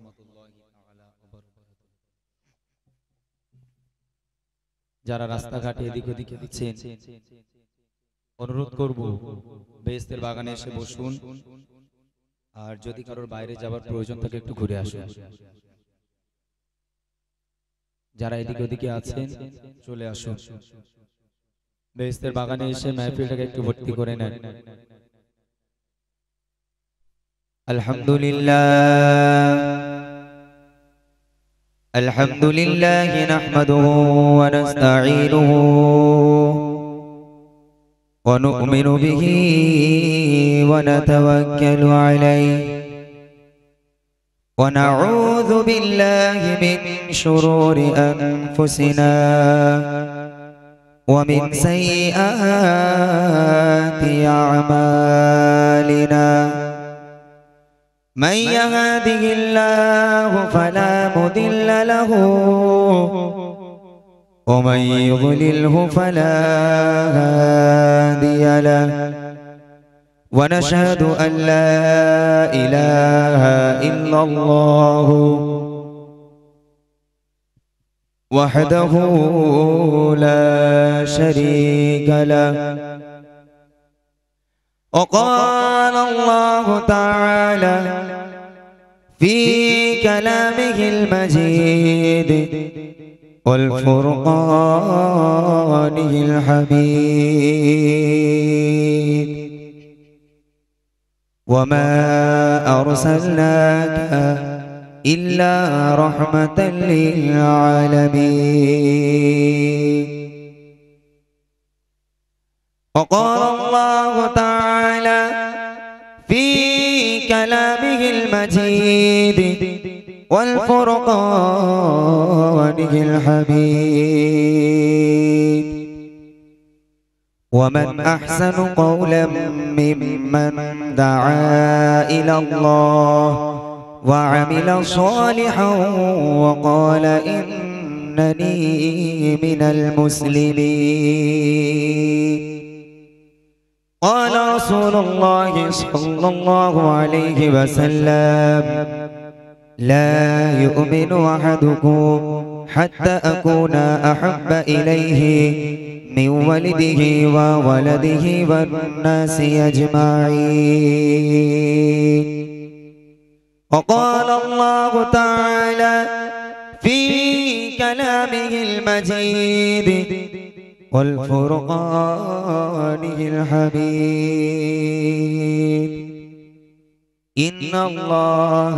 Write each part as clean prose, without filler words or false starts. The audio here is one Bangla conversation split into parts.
রহমতুল্লাহি তাআলা ওয়া বারাকাতুহু। যারা রাস্তাঘাটে এদিক ওদিকে আছেন, অনুরোধ করব বেহেশতের বাগানে এসে বসুন, আর যদি কারোর বাইরে যাওয়ার প্রয়োজন থাকে একটু ঘুরে আসুন। যারা এদিক ওদিকে আছেন চলে আসুন, বেহেশতের বাগানে এসে মাহফিলটাকে একটু ভর্তি করে নেন। আলহামদুলিল্লাহ নাহমাদুহু ওয়া নাস্তাঈনুহু ওয়া নু'মিনু বিহি ওয়া নাতাওয়াক্কালু আলাইহি ওয়া নাউযু বিল্লাহি মিন শুরুরি আনফুসিনা ওয়া মিন সাইয়্যাতি আ'মালিনা। من يهده الله فلا مضل له ومن يضلله فلا هادي له ونشهد أن لا إله إلا الله وحده لا شريك له. وقال الله تعالى في كلامه المجيد والفرقانه الحميد: وما أرسلناك إلا رحمة للعالمين. وقال الله تعالى في كلامه المجيد والفرقانه الحميد: ومن أحسن قولا ممن دعا إلى الله وعمل صالحا وقال إنني من المسلمين. قال رسول الله صلى الله عليه وسلم: لا يؤمن أحدكم حتى أكون أحب إليه من ولده وولده والناس أجمعين. وقال الله تعالى في كلامه المجيد والفرقانه الحميد: إن الله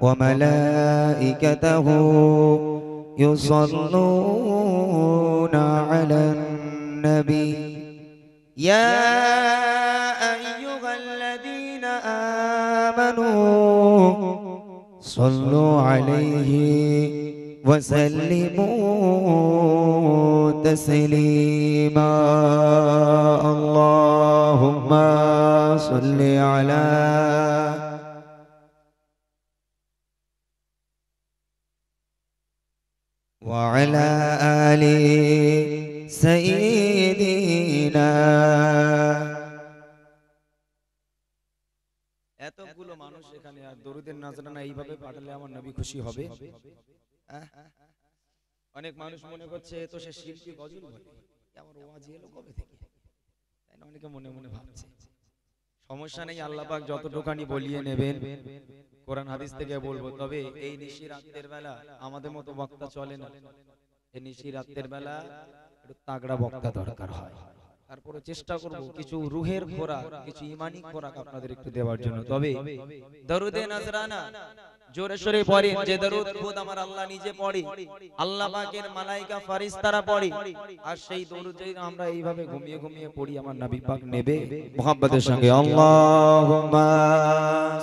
وملائكته يصلون على النبي يا أيها الذين آمنوا صلوا عليه وسلموا تسليما. اللهم صل على وعلى آل سيدنا. এতগুলো মানুষ এখানে, আর দরুদের নাজরানা এইভাবে পাঠালে আমার নবী খুশি হবে? অনেক মানুষ মনে করছে তো সে শিল্পী গজল বলে, আমার ওয়াজি এলো কবে থেকে, তাই না? অনেকে মনে মনে ভাবছে। সমস্যা নেই, আল্লাহ পাক যতটুকানি বলিয়ে নেবেন, কোরআন হাদিস থেকে বলবো। তবে এই নিশি রাতের বেলা আমাদের মতো বক্তা চলে না। এই নিশি রাতের বেলা একটু তাগড়া বক্তা দরকার হয়। তারপরে চেষ্টা করব কিছু রুহের খোরাক, কিছু ঈমানি খোরাক আপনাদের একটু দেওয়ার জন্য। তবে দরুদে নজরানা জোরে সোরে পড়েন, যে দরুদ খুদ আমার আল্লাহ নিজে পড়ে, আল্লাহ পাকের মালায়েকা ফেরেশতারা পড়ে, আর সেই দরুদ যদি আমরা এইভাবে ঘুমিয়ে ঘুমিয়ে পড়ি, আমার নবী পাক নেবে মুহাব্বতের সঙ্গে। আল্লাহুম্মা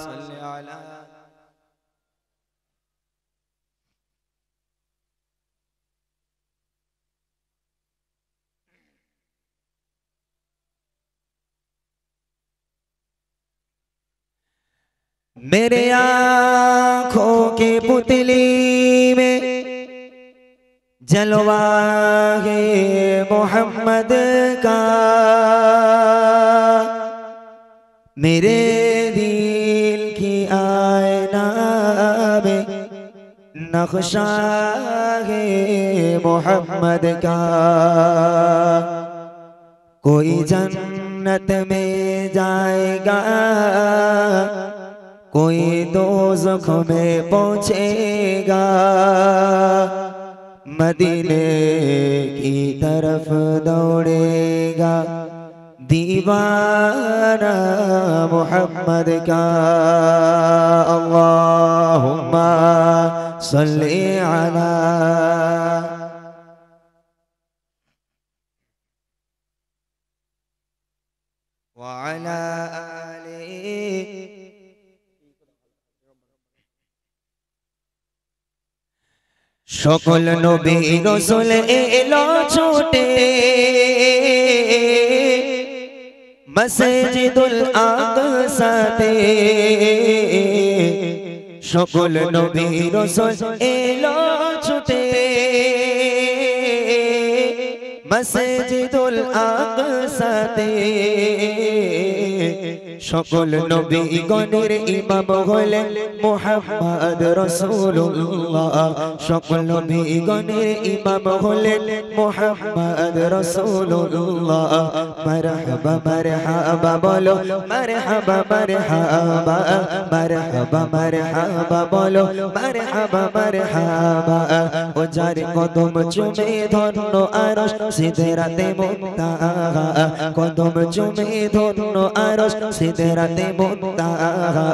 সাল্লি আলা मेरे आँखों के पुतली में जलवा है मोहम्मद का, मेरे दिल की आईना में नक्शा है मोहम्मद का। कोई जन्नत में जाएगा, कोई दोज़ख में पहुंचेगा। मदीने की तरफ दौड़ेगा दीवाना मोहम्मद का। अल्लाहुम्मा सल्ली अला व अला आलिहि। সকল নবী রাসূল এলো ছুটে মসজিদুল আকসাতে। সকল নবী রাসূল এলো ছুটে মসজিদুল আকসাতে। সকল নবীগণের ইমাম হলেন মুহাম্মদ রাসূলুল্লাহ। সকল নবীগণের ইমাম হলেন মুহাম্মদ রাসূলুল্লাহ। মারহাবা মারহাবা বলো, মারহাবা মারহাবা, মারহাবা মারহাবা বলো, মারহাবা মারহাবা। ও যার কদম চুমে ধন্য আরশ সিদরাতে মুনতাহা। কদম চুমে ধন্য আরশ সিদরাতে মুনতাহা।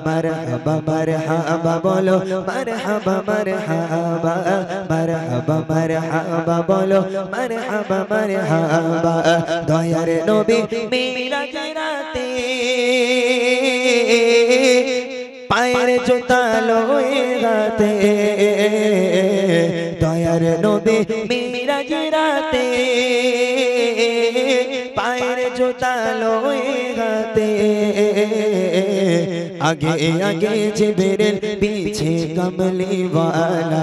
মারহাবা মারহাবা বলো, মারহাবা মারহাবা, মারহাবা মারহাবা বলো, মারহাবা মারহাবা। দয়ার নবী মিরাজ রাতে পায়ের জুতা লয়ে রাতে। দয়ার নবী মিরাজ রাতে পায়ের জুতা লয়ে রাতে। आगे आगे जिब्रील पीछे कमली वाला।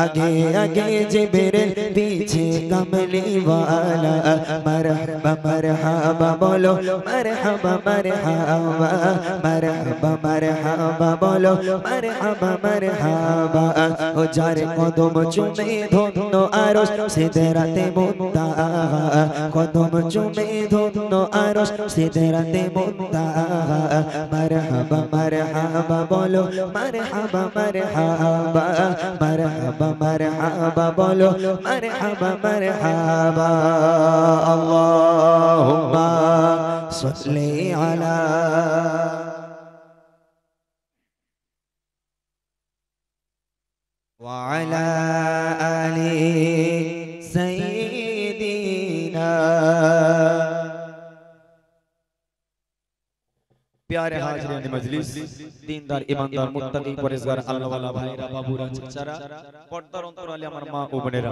आगे आगे जिब्रील पीछे कमली वाला। मरहबा मरहबा बोलो, मरहबा मरहबा, मरहबा मरहबा बोलो, मरहबा मरहबा। ओ जार कदम चुमे धন্য আরশ সিদরাতে মুনতাহা। কদম চুমে ধন্য আরশ সিদরাতে মুনতাহা। মারহাবা মারহাবা বলো, মারহাবা মারহাবা, মারহাবা মারহাবা বলো, মারহাবা মারহাবা। আল্লাহুম্মা সাল্লি আলা ওয়া আলা আলি সাইয়্যিদিনা। प्यारे हाज़रीन मजलिस, दीनदार ईमानदार मुत्तकी परहेजगार अल्लाह वाला भाईरा बाबूरा चाचारा पर्दार अंतराले आमार मा ओ बोनेरा,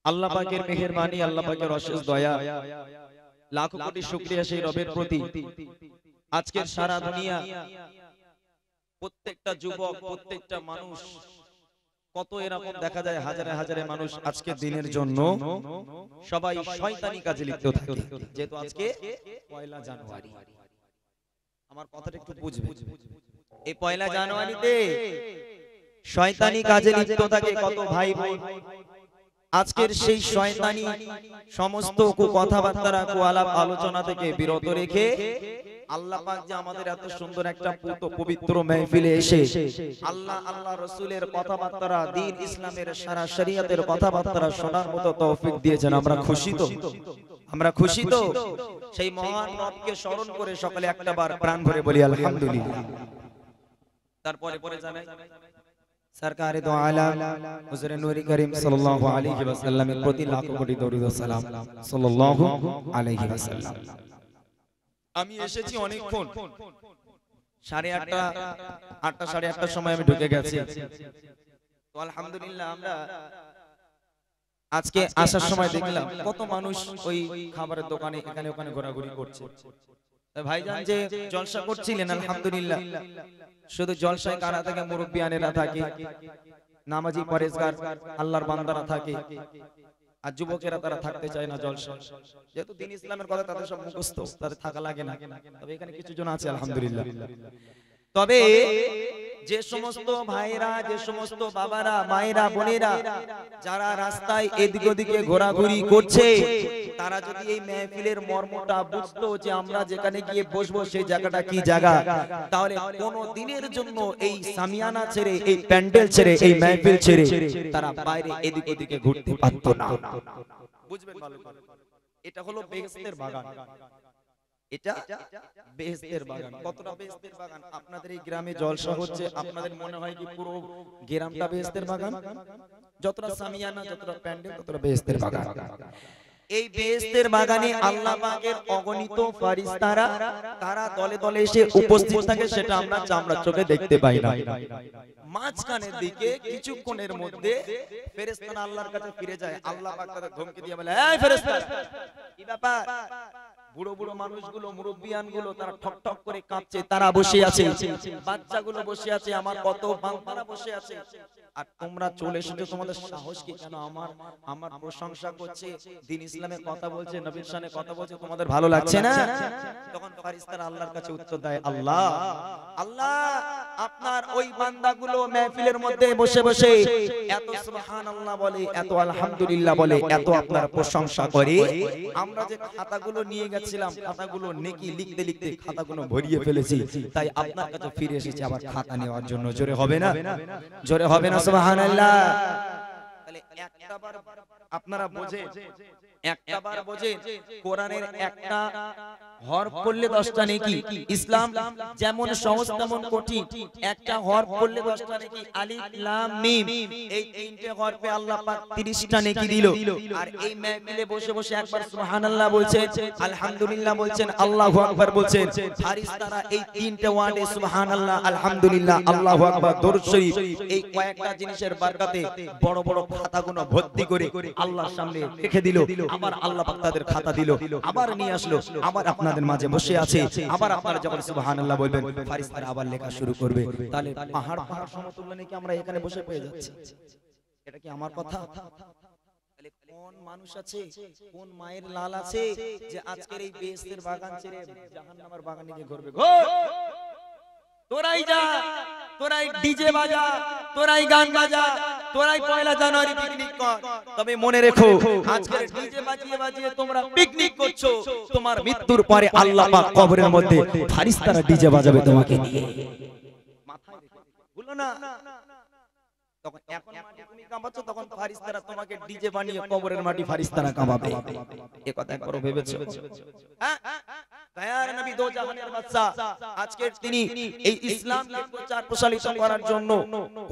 আল্লাহ পাকের মেহেরবানি, আল্লাহ পাকের অশেষ দয়া, লাখো কোটি শুকরিয়া সেই রবের প্রতি। আজকের সারা দুনিয়া প্রত্যেকটা যুবক, প্রত্যেকটা মানুষ, কত এরকম দেখা যায় হাজারে হাজারে মানুষ আজকে দিনের জন্য সবাই শয়তানি কাজে লিপ্ত থাকে। যেহেতু আজকে পয়লা জানুয়ারি, আমার কথাটা একটু বুঝবে, এই পয়লা জানুয়ারিতে শয়তানি কাজে লিপ্ত থাকে কত ভাই বোন। আজকের সেই শয়তানি সমস্ত কথাবার্তা, আলাপ আলোচনা থেকে বিরত রেখে আল্লাহ পাক যে আমাদের এত সুন্দর একটা পবিত্র মাহফিলে এসে আল্লাহ আল্লাহ রাসূলের কথাবার্তা, দ্বীন ইসলামের সারা শরীয়তের কথাবার্তা শোনার মতো তৌফিক দিয়েছেন। আমরা খুশি তো, আমরা খুশি তো। সেই মহান রবকে স্মরণ করে সকালে একটা বার প্রাণ ভরে বলি আলহামদুলিল্লাহ। তারপরে পরে জানাই সরকারে দো আলাম হুজুর নূরে করিম সাল্লাল্লাহু আলাইহি ওয়াসাল্লামের প্রতি লাখো কোটি দরুদ ও সালাম সাল্লাল্লাহু আলাইহি ওয়াসাল্লাম। আমি এসেছি অনেকক্ষণ, 8:30 8টা 8:30টার সময় আমি ঢুকে গেছি। তো আলহামদুলিল্লাহ আমরা আজকে আসার সময় দেখলাম কত মানুষ ওই খাবারের দোকানে এখানে ওখানে ঘোরাঘুরি করছে। ভাইজান যে জলসা করছিলেন আলহামদুলিল্লাহ, শুধু জলসায় কারা থাকে, মুরব্বিয়ানেরা থাকে, নামাজি পরেজগার আল্লাহর বান্দারা থাকে, আর যুবকেরা তারা থাকতে চায় না জলসা। যেহেতু দ্বীন ইসলামের কথা তাদের সব মুখস্থ, তাদের থাকা লাগে না। তবে এখানে কিছু জন আছে আলহামদুলিল্লাহ। তো তবে যে সমস্ত ভাইরা, যে সমস্ত বাবারা, মায়েরা, বোনেরা যারা রাস্তায় এদিক ওদিকে ঘোরাঘুরি করছে, তারা যদি এই মেহফিলের মর্মটা বুঝতো যে আমরা যেখানে গিয়ে বসবো সেই জায়গাটা কি জায়গা, তাহলে কোনো দিনের জন্য এই সামিয়ানা ছেড়ে, এই প্যান্ডেল ছেড়ে, এই মেহফিল ছেড়ে তারা বাইরে এদিক ওদিকে ঘুরতে পারতো না। বুঝবেন ভালো করে, এটা হলো বেহেশতের বাগান। এটা বেহেশতের বাগান। কতটা বেহেশতের বাগান? আপনাদের এই গ্রামে জলসা হচ্ছে, আপনাদের মনে হয় কি পুরো গ্রামটা বেহেশতের বাগান? যতটা সামিয়ানা, যতটা প্যান্ডেল, ততটা বেহেশতের বাগান। এই বেহেশতের বাগানে আল্লাহ পাকের অগণিত ফেরেশতারা তারা দলে দলে এসে উপস্থিত থাকে, সেটা আমরা চামড়া চোখে দেখতে পাই না। মাঝখানের দিকে কিছুক্ষণের মধ্যে ফেরেশতারা আল্লাহর কাছে ফিরে যায়। আল্লাহ পাক তাদের ধমকি দিয়ে বলে, এই ফেরেশতা, কি ব্যাপার? বুড়ো বুড়ো মানুষগুলো, মুরব্বিয়ানগুলো তারা ঠক ঠক করে কাঁপছে, তারা বসে আছে, বাচ্চাগুলো বসে আছে, আমার কত বান্দারা বসে আছে, আর তোমরা চলে এসেছো, তোমাদের সাহস কি? কেন আমার প্রশংসা করছে, দ্বীন ইসলামের কথা বলছে, নবীর শানে কথা বলছে, তোমাদের ভালো লাগছে না? তখন ফেরেশতারা আল্লাহর কাছে উত্তর দেয়, আল্লাহ, আল্লাহ, আপনার ওই বান্দাগুলো মেহফিলের মধ্যে বসে বসে এত সুবহানাল্লাহ বলে, এত আলহামদুলিল্লাহ বলে, এত আপনার প্রশংসা করে, আমরা যে খাতাগুলো নিয়ে গেছিলাম, খাতাগুলো নেকি লিখতে লিখতে খাতাগুলো ভরিয়ে ফেলেছি, তাই আপনার কাছে ফিরে এসেছি আবার খাতা নেওয়ার জন্য। জোরে হবে না? জোরে হবে না? সুবহানাল্লাহ। তাহলে একটাবার আপনারা বোঝেন, একটাবার বোঝেন, কোরআনের একটা হরফ পড়লে 10টা নেকি। ইসলাম যেমন সহজ তেমন কঠিন, একটা হরফ পড়লে 10টা নেকি। আলিফ লাম মিম, এই তিনটে হরফে আল্লাহ পাক 30টা নেকি দিল। আর এই মাহফিলে বসে বসে একবার সুবহানাল্লাহ বলছেন, আলহামদুলিল্লাহ বলছেন, আল্লাহু আকবার বলছেন, ফেরেশতারা এই তিনটে ওয়ার্ডে সুবহানাল্লাহ, আলহামদুলিল্লাহ, আল্লাহু আকবার, দরুদ শরীফ, এই কয়েকটা জিনিসের বরকতে বড় বড় খাতাগুলো ভর্তি করে আল্লাহর সামনে রেখে দিল। আবার আল্লাহ পাক তাদের খাতা দিল, আবার নিয়ে আসলো, আবার আপনাদের মাঝে বসে আছে, আবার আপনারা যখন সুবহানাল্লাহ বলবেন, ফেরেশতারা আবার লেখা শুরু করবে। তাহলে পাহাড় পাহাড় সমতুল্য নাকি আমরা এখানে বসে পেয়ে যাচ্ছি? এটা কি আমার কথা? তাহলে কোন মানুষ আছে, কোন মায়ের লাল আছে যে আজকের এই বেহেশতের বাগান ছেড়ে জাহান্নামের বাগানে গিয়ে ঘুরবে? তোরাই যা, তোরাই ডিজে বাজা, তোরাই গান বাজা, তোরাই পয়লা জানুয়ারি পিকনিক কর। তবে মনে রেখো, আজকে ডিজে বাজিয়ে বাজিয়ে তোমরা পিকনিক করছো, তোমার মৃত্যুর পরে আল্লাহ পাক কবরের মধ্যে ফেরেশতারা ডিজে বাজাবে তোমাকে নিয়ে। মাথায় রেখো, ভুলো না। তখন এখন মাটি তুমি কাঁপাচ্ছো, তখন ফেরেশতারা তোমাকে ডিজে বানিয়ে কবরের মাটি ফেরেশতারা কাঁপাবে। এই কথা একবার ভেবেছো? হ্যাঁ, দয়ার নবী দো জাহানের বাদশা, আজকে তিনি এই ইসলামকে প্রচার প্রসারিত করার জন্য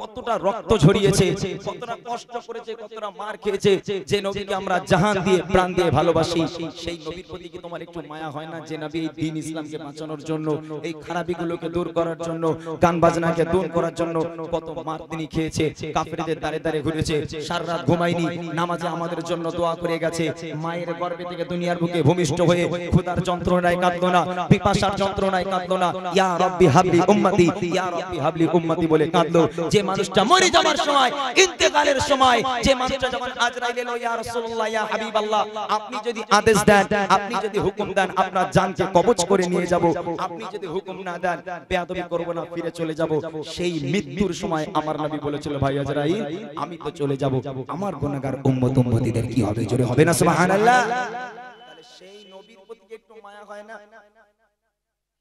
কতটা রক্ত ঝরিয়েছে, কতটা কষ্ট করেছে, কতটা মার খেয়েছে। যে নবীকে আমরা জাহান দিয়ে প্রাণ দিয়ে ভালোবাসি, সেই নবীর প্রতি কি তোমার একটু মায়া হয় না? যে নবী এই দ্বীন ইসলামকে বাঁচানোর জন্য, এই খারাপিগুলোকে দূর করার জন্য, গান বাজনাকে দূর করার জন্য কত মার তিনি খেয়েছে, কাফেরদের দাঁড়ে দাঁড়ে ঘুরেছে, সারা রাত ঘুমায়নি, নামাজে আমাদের জন্য দোয়া করে গেছে। মায়ের গর্ভে থেকে দুনিয়ার বুকে ভূমিষ্ঠ হয়ে ক্ষুধার যন্ত্রণায় কাঁদলো না, পিপাসার যন্ত্রণায় কাঁদলো না, ইয়া রাব্বি হাবলি উম্মতি, ইয়া রাব্বি হাবলি উম্মতি বলে কাঁদলো। যে মানুষটা মরে যাওয়ার সময়, ইন্তেকালের সময়, যে মানুষটা যখন আজরাইল এলো, ইয়া রাসূলুল্লাহ, ইয়া হাবিবাল্লাহ, আপনি যদি আদেশ দেন, আপনি যদি হুকুম দেন, আপনার জানকে কবজ করে নিয়ে যাব, আপনি যদি হুকুম না দেন, বেয়াদবি করব না, ফিরে চলে যাব। সেই মৃত্যুর সময় আমার নবী বলেছিল, ভাই আজরাইল, আমি তো চলে যাব, আমার গুনাহগার উম্মত উম্মতিদের কি হবে? জোরে হবে না সুবহানাল্লাহ? তাহলে সেই নবীর প্রতি একটু মায়া হয় না?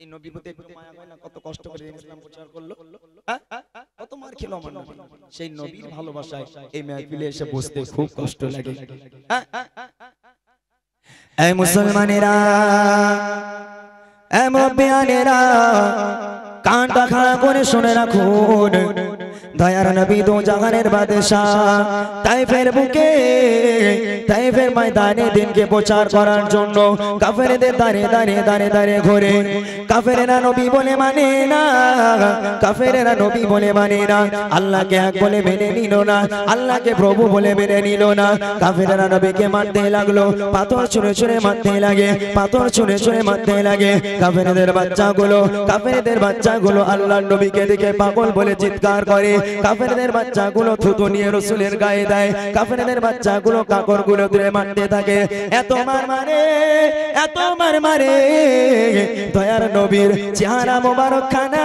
এই নবীর প্রতি একটু মায়া হয় না? কত কষ্ট করে ইসলাম প্রচার করলো, কত মার খেলো আমার নবী। সেই নবীর ভালোবাসায় এই মাহফিলে এসে বসতে খুব কষ্ট লাগে। এই মুসলমানেরা, এই মুরব্বিয়ানেরা, কানটা খাড়া করে শুনে রাখুন, দয়ার নবী দো জাহানের বাদশা তাইফের বুকে, তাইফের ময়দানে দিনকে প্রচার করার জন্য কাফেরদের দাঁড়িয়ে দাঁড়িয়ে দাঁড়িয়ে দাঁড়িয়ে ঘুরে। কাফেরেরা নবী বলে মানে না, কাফেরেরা নবী বলে মানে না, আল্লাহকে এক বলে মেনে নিল না, আল্লাহকে প্রভু বলে মেনে নিল না। কাফেরেরা নবীকে মারতে লাগলো, পাথর ছুঁড়ে ছুঁড়ে মারতে লাগে, পাথর ছুঁড়ে ছুঁড়ে মারতে লাগে। কাফেরদের বাচ্চাগুলো, কাফেরদের বাচ্চাগুলো আল্লাহর নবীকে দেখে পাগল বলে চিৎকার করে, কাফেরদের বাচ্চাগুলো থুতু নিয়ে রাসূলের গায়ে দেয়, কাফেরদের বাচ্চাগুলো কাপড়গুলো তুলে মারতে থাকে। এত মার মারে, এত মার মারে, দয়ার নবীর চেহারা মোবারক খানা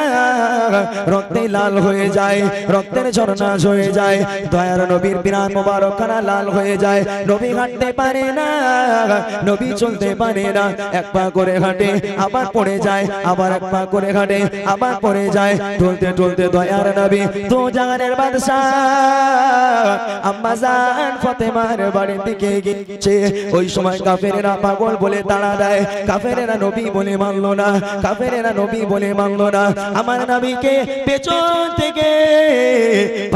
রক্তে লাল হয়ে যায়, রক্তের ঝর্ণা হয়ে যায়। দয়ার নবীর বিরান মোবারক খানা লাল হয়ে যায়। নবী হাঁটতে পারে না, নবী চলতে পারে না, এক পা করে হাঁটে আবার পড়ে যায়, আবার এক পা করে হাঁটে আবার পড়ে যায়। চলতে চলতে দয়ার নবী দু জাহানের বাদশা আম্মা জান ফাতেমার বাড়ির দিকে গিয়েছে। ওই সময় কাফেরেরা পাগল বলে তাড়া দেয়, কাফেরেরা নবী বলে মানলো না, কাফেরেরা নবী বলে মানলো না। আমার নবীকে পেছন থেকে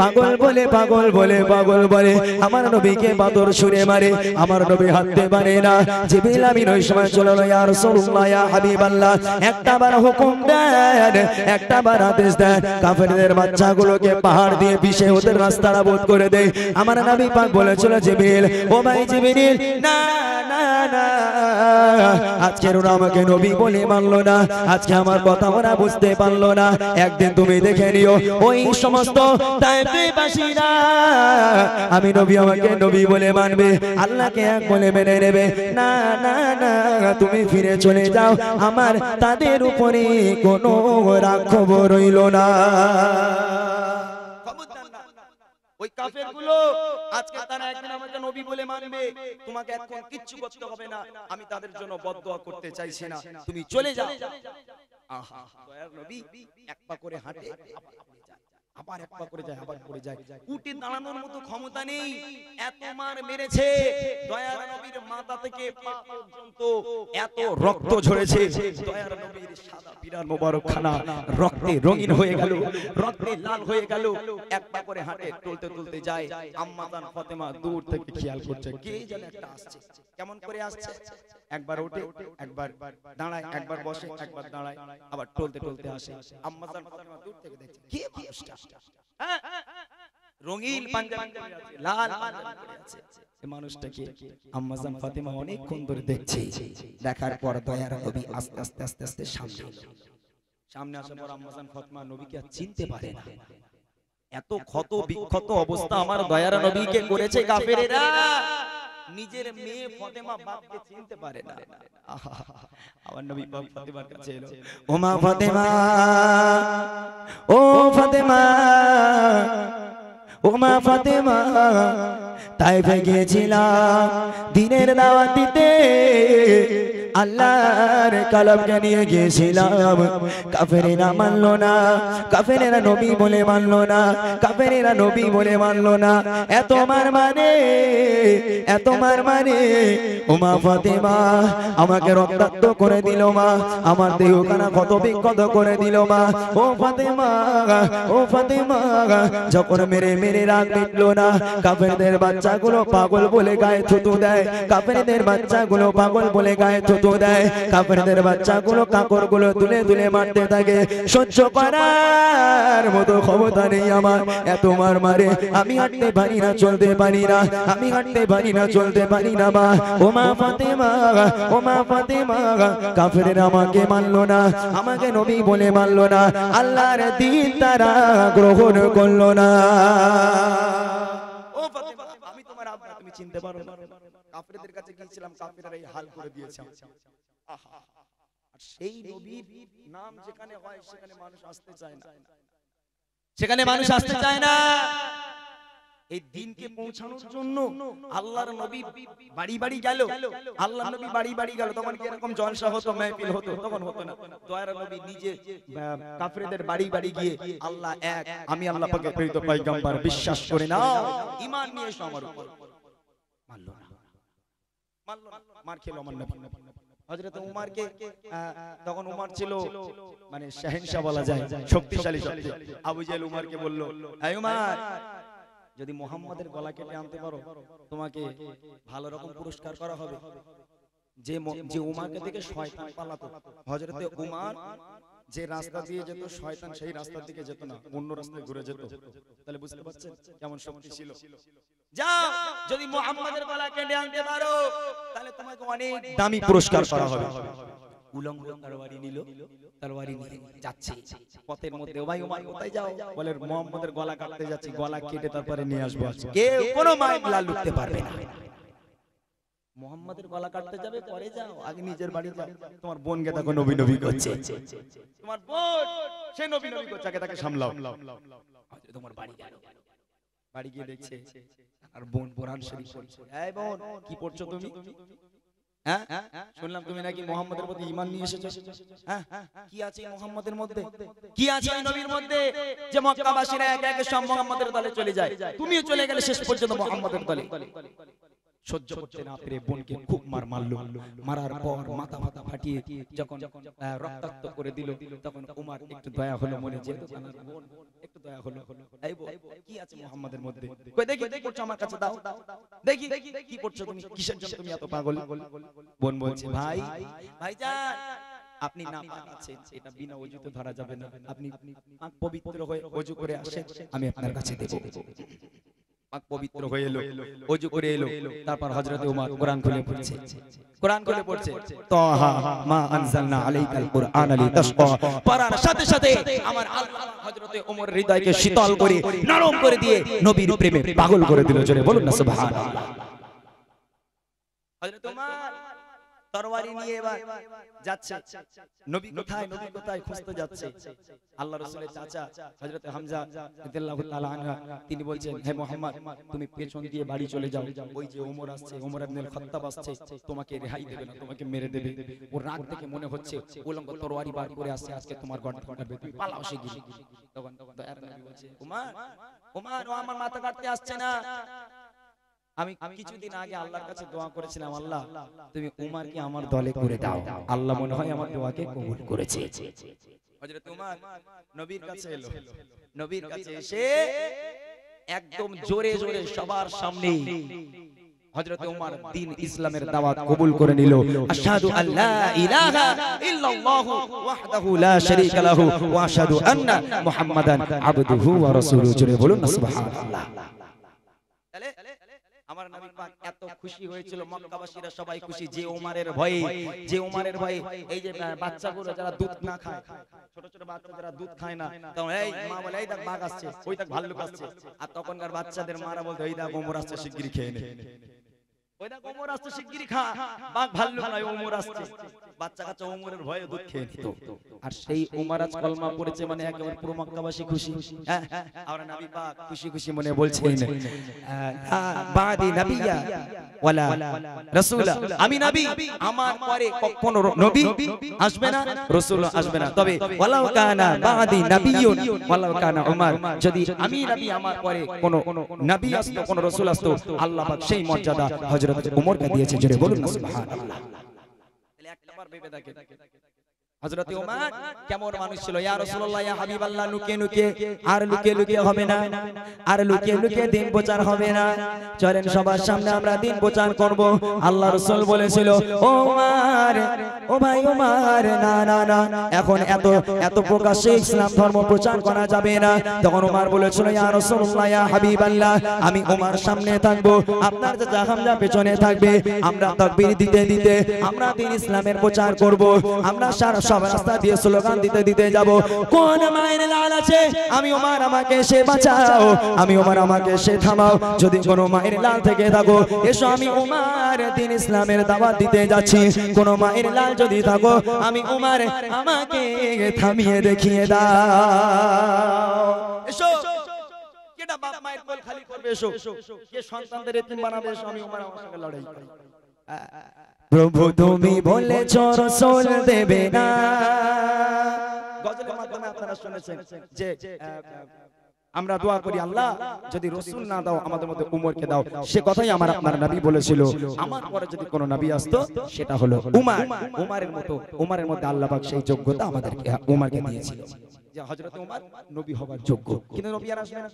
পাগল বলে, পাগল বলে, পাগল বলে আমার নবীকে বাদর ছুঁড়ে মারে। আমার নবী হাঁটতে পারে না। জিবরিল আমিন ওই সময় চলে এলো, ইয়া রাসূলুল্লাহ, ইয়া হাবিবাল্লাহ, একটা বার হুকুম দেন, একটা বার আদেশ দেন, কাফেরদের বাচ্চাগুলোকে পাহাড় দিয়ে পিষে ওদের রাস্তাটা বন্ধ করে দেয়। আমার নবী পাক বলেছিল, জিবরিল, ও ভাই জিবরিল, না না না, আজকের ওরা আমাকে নবী বলে মানলো না, আজকে আমার কথা ওরা বুঝতে পারলো না। একদিন তুমি দেখে নিও ওই সমস্ত তায়েফবাসীরা আমি নবী আমাকে নবী বলে মানবে, আল্লাহকে এক বলে মেনে নেবে। না না না, তুমি ফিরে চলে যাও, আমার তাদের উপরে কোনো রাগ খবর রইল না। ওই কাফেরগুলো আজকে তারা একদিন আমাকে নবী বলে মানবে, তোমাকে এখন কিচ্ছু করতে হবে না, আমি তাদের জন্য বদদোয়া করতে চাইছি না, তুমি চলে যাও। আহা, দয়ার নবী এক পা করে হাঁটে আবার এক পা করে যায়, আবার পড়ে যায়, উঠে দাঁড়ানোর মতো ক্ষমতা নেই, এত মার মেরেছে। দয়ার নবীর মাথা থেকে পা পর্যন্ত এত রক্ত ঝরেছে। দয়ার নবীর সাদা বিরান মোবারক খানা রক্তে রঙিন হয়ে গেল, রক্তে লাল হয়ে গেল। এক পা করে হাঁটে, টলতে টলতে যায়। আম্মা জান ফাতেমা দূর থেকে খেয়াল করছে, কে যেন একটা আসছে, কেমন করে আসছে। একবার ওঠে, একবার দাঁড়ায়, একবার বসে, একবার দাঁড়ায়, আবার টলতে টলতে আসে। আম্মা জান ফাতেমা দূর থেকে দেখছে, কে মানুষটা, রঙিন পাঞ্জাবি পরে আছে, লাল পাঞ্জাবি পরে আছে, এই মানুষটাকে আম্মা জান ফাতেমা অনেকক্ষণ ধরে দেখছে। দেখার পর দয়ার নবী আস্তে আস্তে আস্তে আস্তে সামনে আসার পর আম্মা জান ফাতেমা নবীকে আর চিনতে পারে না। এত ক্ষত বিক্ষত অবস্থা আমার দয়ার নবীকে করেছে কাফেরেরা, নিজের মেয়ে ফাতেমা বাপকে চিনতে পারে না। আমার নবী বাপ ফাতেমার কাছে এলো, ও মা ফাতেমা, ও ফাতেমা, ও মা ফাতেমা, তাইফে গিয়েছিলাম দিনের দাওয়াত দিতে, আল্লাহর কালামকে নিয়ে গিয়েছিলাম, কাফেরেরা মানলো না, কাফেরেরা নবী বলে মানলো না, কাফেরেরা নবী বলে মানলো না। এত মার মানে, এত মার মানে, ও মা ফাতেমা আমাকে রক্তাক্ত করে দিল মা, আমার দেহখানা ক্ষত বিক্ষত করে দিল মা। ও ফাতেমা, ও ফাতেমা, যখন মেরে মেরে রাগ মিটলো না, কাফেরদের বাচ্চাগুলো পাগল বলে গায়ে থুতু দেয়, কাফেরদের বাচ্চাগুলো পাগল বলে গায়ে থুতু দেয়, কাফেরদের বাচ্চাগুলো কাপড়গুলো তুলে তুলে মারতে থাকে। সহ্য করার মতো ক্ষমতা নেই আমার, এত মার মারে, আমি হাঁটতে পারি না, চলতে পারি না, আমি হাঁটতে পারি না, চলতে পারি না মা। ও মা ফাতেমা, ও মা ফাতেমা, কাফেররা আমাকে মানলো না, আমাকে নবী বলে মানলো না, আল্লাহর দ্বীন তারা গ্রহণ করলো না। ও ফাতেমা, আমি তোমার আব্বা, তুমি চিনতে পারো না। কাফেরদের কাছে গিয়েছিলাম, কাফেররা এই হাল করে দিয়েছে। আহা, আর সেই নবীর নাম যেখানে হয় সেখানে মানুষ আসতে চায় না, সেখানে মানুষ আসতে চায় না। এই দিনকে পৌঁছানোর জন্য আল্লাহর নবী বাড়ি বাড়ি গেল, আল্লাহর নবী বাড়ি বাড়ি গেল। তখন কি এরকম জলসা হতো, মেহফিল হতো? তখন হতো না। দয়ার নবী নিজে কাফেরদের বাড়ি বাড়ি গিয়ে আল্লাহ এক, আমি আল্লাহ পাকের প্রেরিত পয়গম্বর, বিশ্বাস করে নাও, ঈমান নিয়ে এসো আমার উপর। মানলো না, মানলো না, মার খেলো আমার নবী। হযরত উমরকে, তখন উমর ছিল মানে শাহেনশাহ বলা যায়, শক্তিশালী শক্তি। আবু জেহেল উমরকে বলল, এই উমর, যদি মুহাম্মাদের গলা কেটে আনতে পারো তোমাকে ভালো রকম পুরস্কার করা হবে। যে উমারকে দেখে শয়তান পালাতো, হযরতে উমর যে রাস্তা দিয়ে যেত শয়তান সেই রাস্তার দিকে যেত না, অন্য রাস্তায় ঘুরে যেত। তাহলে বুঝতে পারছেন কেমন শক্তি ছিল। যাও, যদি মুহাম্মাদের গলা কেটে আনতে পারো তাহলে তোমাকে অনেক দামি পুরস্কার করা হবে। উলঙ্গ তরবারি নিল, তরবারি নিয়ে যাচ্ছে পথের মধ্যে। ও ভাই ওমর কোথায় যাও? বলে মুহাম্মাদের গলা কাটতে যাচ্ছি, গলা কেটে তারপরে নিয়ে আসবো। কেউ কোনো মায়ের লাল লুটতে পারবে না। মুহাম্মাদের গলা কাটতে যাবে, পরে যাও, আগে নিজের বাড়ি যাও। তোমার বোনকে দেখো নবী নবী করছে, তোমার বোন সে নবী নবী করছে, আগে তাকে সামলাও। তোমার বাড়ি গেল, বাড়ি গিয়ে দেখছে আর বোন কোরআন শরীফ পড়ছে। এই বোন কি পড়ছো তুমি? হ্যাঁ শুনলাম তুমি নাকি মুহাম্মাদের প্রতি ঈমান নিয়ে এসেছো। হ্যাঁ কি আছে মুহাম্মাদের মধ্যে, কি আছে ওই নবীর মধ্যে যে মক্কাবাসীরা একে একে সব মুহাম্মাদের দলে চলে যায়, তুমিও চলে গেলে শেষ পর্যন্ত মুহাম্মাদের দলে। সহ্য করতে না পেরে বোনকে খুব মারলো। মারার পর মাথা মাথা ফাটিয়ে যখন রক্তাক্ত করে দিল, তখন উমর একটু দয়া হলো মনে, যেহেতু আমার বোন একটু দয়া হলো। এই বোন কি আছে মুহাম্মাদের মধ্যে? কই দেখি কি করছো, আমার কাছে দাও, দেখি কি করছো তুমি, কিসের জন্য তুমি এত পাগল? বোন বলছে ভাই ভাইজান আপনি নাপাক আছেন, এটা বিনা ওযুতে ধরা যাবে না, আপনি পাক পবিত্র হয়ে ওযু করে আসেন, আমি আপনার কাছে দেব। পাক পবিত্র হয়ে এলো, ওযু করে এলো, তারপর হযরত ওমর কোরআন খুলে পড়ছে, কোরআন খুলে পড়ছে তাহা মা আনজালনা আলাইকাল কুরআন লিতাশকা। পড়ার সাথে সাথে আমার আল্লাহ হযরত ওমর হৃদয়কে শীতল করে নরম করে দিয়ে নবীর প্রেমে পাগল করে দিল। জোরে বলুন না সুবহানাল্লাহ। হযরত ওমর তরবারি নিয়ে এবার যাচ্ছে, নবী কোথায়, নবী কোথায় খুঁজতে যাচ্ছে। আল্লাহ রাসূলের চাচা হযরত হামজা রাদিয়াল্লাহু তাআলা আনহু তিনি বলছেন, হে মুহাম্মদ তুমি পেছন দিয়ে বাড়ি চলে যাও, ওই যে ওমর আসছে, ওমর ইবনে খাত্তাব আসছে, তোমাকে রেহাই দেবে না, তোমাকে মেরে দেবে। ওর রাগ দেখে মনে হচ্ছে উলঙ্গ তরবারি বার করে আসছে, আজকে তোমার গর্দান কাটবে, তুমি পালাও শিগগির। তখন দয়ার নবী বলছে, ওমর ওমর ও আমার মাথা কাটতে আসছে না, আমি কিছুদিন আগে আল্লাহর কাছে দোয়া করেছিলাম, আল্লাহ তুমি উমরকে আমার দলে করে দাও। আল্লাহ মনে হয় আমার দোয়াকে কবুল করেছে। হযরত উমর নবীর কাছে এলো, নবীর কাছে এসে একদম জোরে জোরে সবার সামনে হযরত উমর দ্বীন ইসলামের দাওয়াত কবুল করে নিল। আশহাদু আল্লা ইলাহা ইল্লাল্লাহু ওয়াহদাহু লা শারীকা লাহু ওয়া আশহাদু আন্না মুহাম্মাদান আবদুহু ওয়া রাসূলুহু। জোরে বলুন সুবহানাল্লাহ। আমার নবী পাক এত খুশি হয়েছিল, মক্কাবাসীরা সবাই খুশি, যে ওমরের ভয়ে, যে ওমরের ভয়ে এই যে বাচ্চাগুলো যারা দুধ না খায়, ছোট ছোট বাচ্চা যারা দুধ খায় না, তখন এই মা বলে এই দেখ বাঘ আসছে, ওই দেখ ভাল্লুক আসছে, আর তখনকার বাচ্চাদের মারা বলতে এই দেখ ওমর আসছে শিগগিরই খেয়ে নে, ওই দেখ ওমর আসছে শিগগিরই খা, বাঘ ভাল্লুক নয় ওমর আসছে। বাচ্চা কাচ্চা ওমরের ভয়ে দুধ খেয়ে নিত। আর সেই ওমর আজ কলমা পড়েছে মানে একেবারে পুরো মক্কাবাসী খুশি। হ্যাঁ আর নবী পাক খুশি খুশি মনে বলছেন, বাদি নবিয়্যা ওয়ালা রাসূলা, আমি নবী আমার পরে কখনো নবী আসবে না, রাসূল আসবে না, তবে ওয়ালাউ কানা বাদি নবিয়্যুন ওয়ালাউ কানা উমর, যদি আমি নবী আমার পরে কোন নবী আসতো, কোন রাসূল আসতো, আল্লাহ পাক সেই মর্যাদা হযরত ওমরকে দিয়েছে। জোরে বলুন না সুবহানাল্লাহ। একবার ভেবে দেখেন হযরত ওমর কেমন মানুষ ছিল। ইয়া রাসূলুল্লাহ ইয়া হাবিবাল্লাহ, লুকিয়ে লুকিয়ে আর লুকিয়ে লুকিয়ে হবে না, আর লুকিয়ে লুকিয়ে দিন প্রচার হবে না, চলেন সবার সামনে আমরা দিন প্রচার করব। আল্লাহ রাসূল বলেছিল, ও ওমর ও ভাই ওমর, না না না এখন এত এত প্রকাশ্যে ইসলাম ধর্ম প্রচার করা যাবে না। তখন ওমর বলেছিল, ইয়া রাসূলুল্লাহ ইয়া হাবিবাল্লাহ, আমি ওমর সামনে থাকব, আপনার চাচা হামজা পেছনে থাকবে, আমরা তাকবীর দিতে দিতে আমরা দিন ইসলামের প্রচার করব, আমরা সারা সব রাস্তা দিয়ে স্লোগান দিতে দিতে যাব, কোন মায়ের লাল আছে, আমি ওমর আমাকে সে বাঁচাও, আমি ওমর আমাকে সে থামাও, যদি কোন মায়ের লাল থেকে থাকো এসো, আমি ওমর দিন ইসলামের দাওয়াত দিতে যাচ্ছি, কোন মায়ের লাল যদি থাকো আমি ওমর আমাকে থামিয়ে দেখিয়ে দাও। এসো, কেডা বাপ মায়ের কোল খালি করবে, এসো, কে সন্তানদের এতিম বানাবে, এসো, আমি ওমর আমার সঙ্গে লড়াই করি। প্রভু তুমি বলেছ রাসূল দেবে না, গজলের মাধ্যমে আপনারা শুনেছেন যে আমরা দোয়া করি, আল্লাহ যদি রাসূল না দাও আমাদের মধ্যে উমরকে দাও, সে কথাই আমার আপনার নবী বলেছিল, আমার পরে যদি কোন নবী আসতো সেটা হলো উমর। উমরের মধ্যে আল্লাহ পাক সেই যোগ্যতা আমাদেরকে উমরকে দিয়েছিল যে হযরত উমর নবী হবার যোগ্য, কিন্তু নবী আর আসবে না।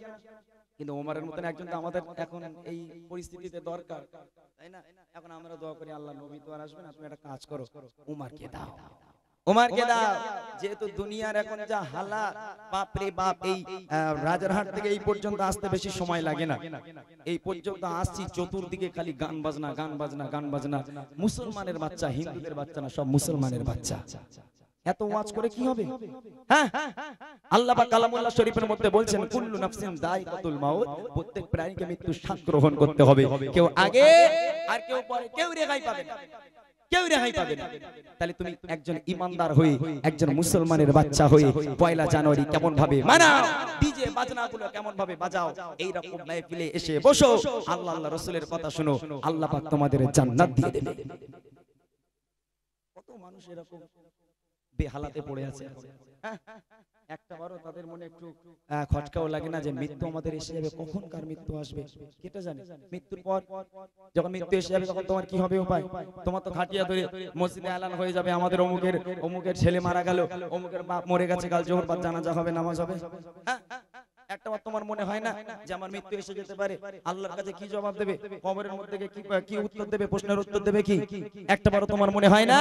কিন্তু ওমরের মতন একজন তো আমাদের এখন এই পরিস্থিতিতে দরকার, তাই না? এখন আমরা দোয়া করি, আল্লাহ নবী তো আর আসবে না, তুমি একটা কাজ করো, উমরকে দাও। ওমরকে দাও। যেহেতু দুনিয়ার এখন যা হালাত, বাপ রে বাপ, এই রাজারহাট থেকে এই পর্যন্ত আসতে বেশি সময় লাগে না। এই পর্যন্ত আসছি, চতুর্দিকে খালি গান বাজনা, গান বাজনা, গান বাজনা। মুসলমানের বাচ্চা, হিন্দুদের বাচ্চা না, সব মুসলমানের বাচ্চা। এত ওয়াজ করে কি হবে? হ্যাঁ, আল্লাহ পাক কালামুল্লাহ শরীফের মধ্যে বলছেন, কুল্লু নাফসিন যায়কাতুল মাউত, প্রত্যেক প্রাণীকে মৃত্যুর স্বাদ গ্রহণ করতে হবে। কেউ আগে আর কেউ পরে, কেউ রেহাই পাবে না, কেউ রেহাই পাবে না। তাহলে তুমি একজন ইমানদার হয়ে, একজন মুসলমানের বাচ্চা হয়ে পয়লা জানুয়ারি কেমন ভাবে মানাও, ডিজে বাজনাগুলো কেমন ভাবে বাজাও, এই রকম মাহফিলে এসে বসো, আল্লাহ আল্লাহ রাসূলের কথা শুনো, আল্লাহ পাক তোমাদের জান্নাত দিয়ে দেবে। কত মানুষ এরকম বেহালাতে পড়ে আছে, একটা বারও তাদের মনে একটু খটকাও লাগে না যে মৃত্যু আমাদের এসে যাবে, কখন কার মৃত্যু আসবে কেটা জানে। মৃত্যুর পর যখন মৃত্যু এসে যাবে তখন তোমার কি হবে উপায়? তোমার তো খাটিয়া ধরে মসজিদে এলান হয়ে যাবে, আমাদের অমুকের ছেলে মারা গেল, অমুকের বাপ মরে গেছে, কাল জোহর বাদ জানাজা হবে, নামাজ হবে। একটা বার তোমার মনে হয় না যে আমার মৃত্যু এসে যেতে পারে, আল্লাহর কাছে কি জবাব দেবে, কবরের মধ্যে কি উত্তর দেবে, প্রশ্নের উত্তর দেবে কি? একটা বারও তোমার মনে হয় না?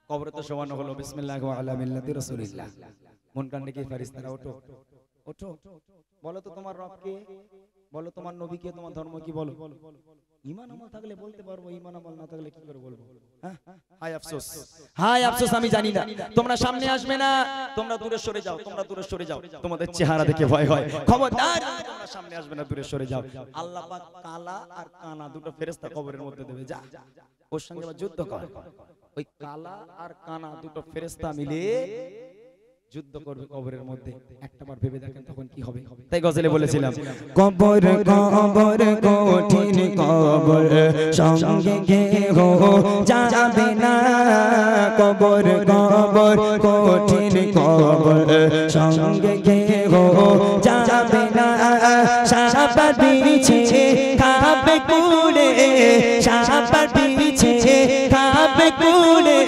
কবরে তো শোয়ানো হলো, বিসমিল্লাহি ওয়া আলা মিল্লাতি রাসূলিল্লাহ, মন কান্ডে কি ফেরেশতারা ওঠো ওঠো, বলো তো তোমার রব কে, বলো তোমার নবী কে, তোমার ধর্ম কি, বলো। ঈমান আমল থাকলে বলতে পারবো, ঈমান আমল না থাকলে কি করে বলবো? হায় আফসোস, হায় আফসোস, আমি জানি না। তোমরা সামনে আসবে না, তোমরা দূরে সরে যাও, তোমরা দূরে সরে যাও, তোমাদের চেহারা দেখে ভয় হয়, খবরদার তোমরা সামনে আসবে না, দূরে সরে যাও। আল্লাহ পাক কালা আর কানা দুটো ফেরেশতা কবরের মধ্যে দেবে, যা ওর সঙ্গে যুদ্ধ কর। ওই কালা আর কানা দুটো ফেরেশতা মিলে যুদ্ধ করবে কবরের মধ্যে। একটাবার ভেবে দেখেন তখন কি হবে। তাই গজলে বলেছিলাম, কবর কবর কঠিন কবর সঙ্গে কেহ যাবে না, কবর কবর কঠিন কবর সঙ্গে কেহ যাবে না, সাপার পিছে খাবে কুড়ে, সাপার পিছে খাবে কুড়ে,